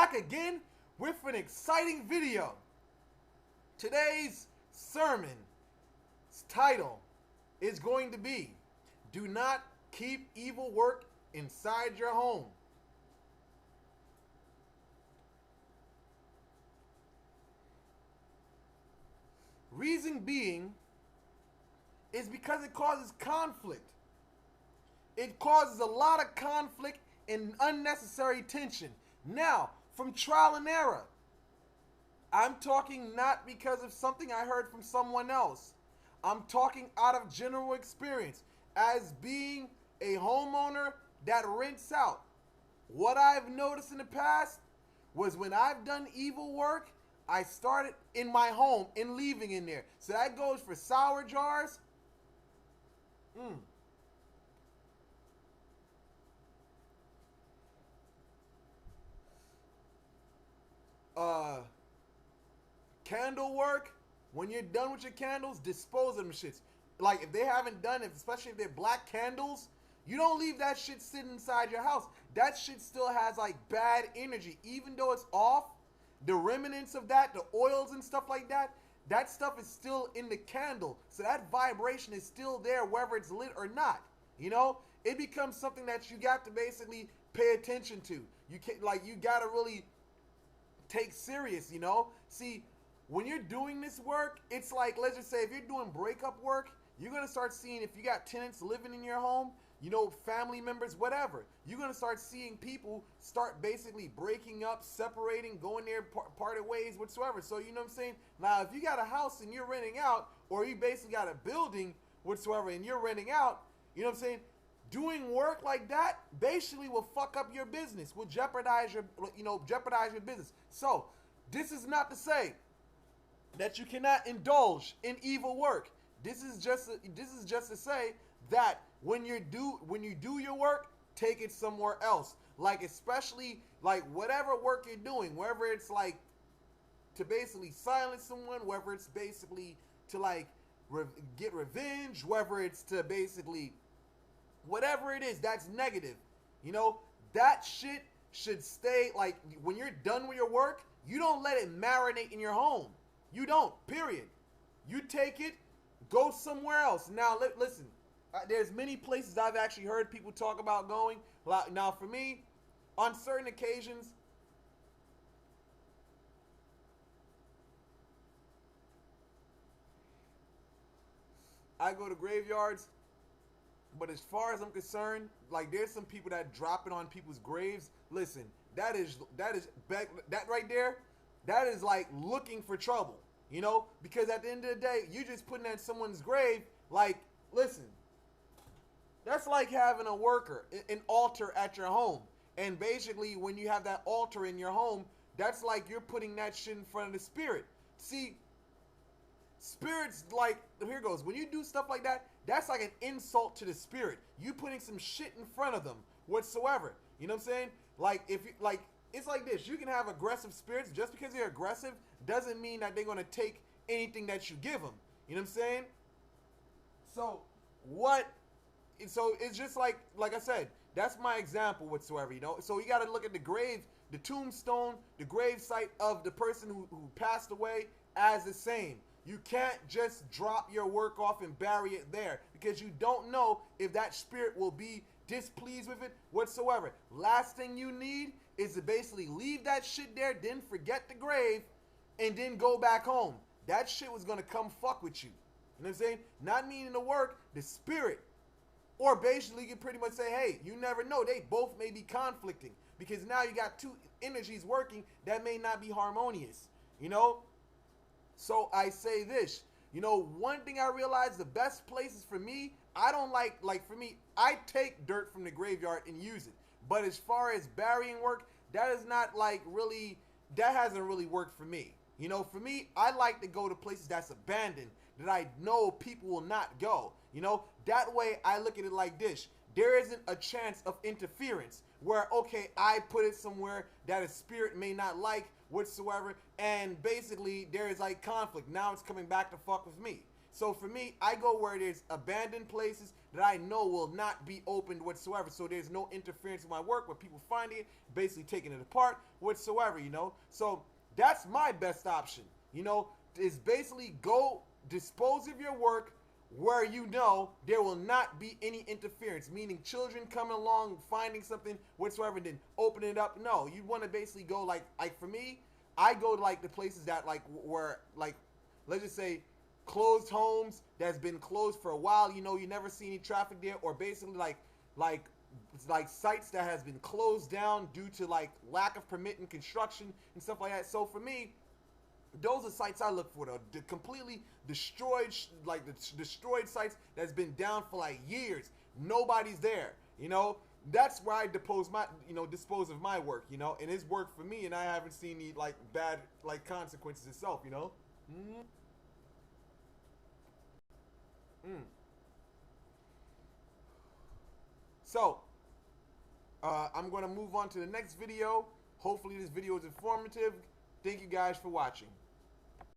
back again with an exciting video. Today's sermon's title is going to be, Do Not Keep Evil Work Inside Your Home. Reason being is because it causes conflict. It causes a lot of conflict and unnecessary tension. Now, from trial and error, I'm talking not because of something I heard from someone else. I'm talking out of general experience as being a homeowner that rents out. What I've noticed in the past was when I've done evil work, I started in my home and leaving in there. So that goes for sour jars. Candle work. When you're done with your candles, dispose of them shits. Like if they haven't done it, especially if they're black candles, you don't leave that shit sitting inside your house. That shit still has like bad energy. Even though it's off, the remnants of that, the oils and stuff like that, that stuff is still in the candle. So that vibration is still there whether it's lit or not. You know, it becomes something that you got to basically pay attention to. You can't, like, you got to really take serious, you know? See, when you're doing this work, it's like, let's just say if you're doing breakup work, you're going to start seeing, if you got tenants living in your home, you know, family members, whatever, you're going to start seeing people start basically breaking up, separating, going their parted ways, whatsoever. So, you know what I'm saying? Now, if you got a house and you're renting out, or you basically got a building, whatsoever, and you're renting out, you know what I'm saying? Doing work like that basically will fuck up your business, will jeopardize your, jeopardize your business. So, this is not to say that you cannot indulge in evil work. This is just to say that when you do your work, take it somewhere else. Like, especially like whatever work you're doing, whether it's like to basically silence someone, whether it's basically to like get revenge, whether it's to basically whatever it is that's negative, you know, that shit should stay. Like, when you're done with your work, you don't let it marinate in your home. You don't, period. You take it, go somewhere else. Now, listen, there's many places I've actually heard people talk about going. Now, for me, on certain occasions, I go to graveyards. But as far as I'm concerned, like, there's some people that drop it on people's graves. Listen, that right there, that is like looking for trouble, you know? Because at the end of the day, you're just putting at someone's grave. Like, listen, that's like having a worker, an altar at your home. And basically, when you have that altar in your home, that's like you're putting that shit in front of the spirit. See, spirits, like, here goes, when you do stuff like that, that's like an insult to the spirit. You putting some shit in front of them whatsoever. You know what I'm saying? Like, if you, like, it's like this. You can have aggressive spirits. Just because they're aggressive doesn't mean that they're going to take anything that you give them. You know what I'm saying? So it's just like I said, that's my example whatsoever, you know? So you got to look at the grave, the tombstone, the grave site of the person who passed away as the same. You can't just drop your work off and bury it there, because you don't know if that spirit will be displeased with it whatsoever. Last thing you need is to basically leave that shit there, then forget the grave, and then go back home. That shit was going to come fuck with you. You know what I'm saying? Not meaning the work, the spirit. Or basically you can pretty much say, hey, you never know. They both may be conflicting, because now you got two energies working that may not be harmonious, you know? So I say this, you know, one thing I realized, the best places for me, I don't like for me, I take dirt from the graveyard and use it. But as far as burying work, that is not like really, that hasn't really worked for me. You know, for me, I like to go to places that's abandoned, that I know people will not go. You know, that way I look at it like this. There isn't a chance of interference where, okay, I put it somewhere that a spirit may not like whatsoever, and basically there is like conflict. Now it's coming back to fuck with me. So for me, I go where there's abandoned places that I know will not be opened whatsoever. So there's no interference with my work where people finding it, basically taking it apart whatsoever, you know. So that's my best option, you know, is basically go dispose of your work where you know there will not be any interference, meaning children coming along, finding something whatsoever, and then opening it up. No, you want to basically go like for me, I go to like the places that like where like, let's just say closed homes that's been closed for a while. You know, you never see any traffic there, or basically like like sites that has been closed down due to like lack of permit and construction and stuff like that. So for me, those are sites I look for, though. The completely destroyed, like the destroyed sites that's been down for like years. Nobody's there, you know. That's where I dispose of my work, you know, and it's worked for me, and I haven't seen any like bad like consequences itself, you know. Mm. Mm. So, I'm gonna move on to the next video. Hopefully, this video is informative. Thank you guys for watching.